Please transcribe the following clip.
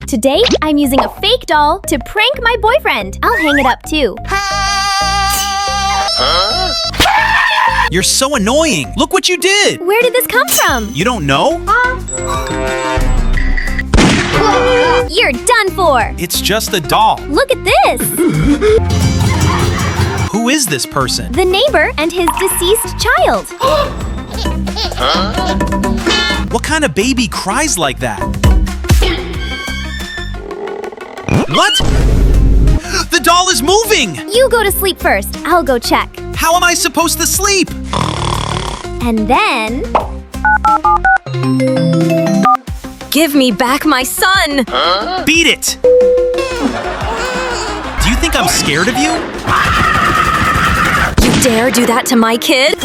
Today, I'm using a fake doll to prank my boyfriend. I'll hang it up too. You're so annoying. Look what you did. Where did this come from? You don't know? You're done for. It's just a doll. Look at this. Who is this person? The neighbor and his deceased child. What kind of baby cries like that? What? The doll is moving! You go to sleep first. I'll go check. How am I supposed to sleep? And then... Give me back my son! Beat it! Do you think I'm scared of you? You dare do that to my kid?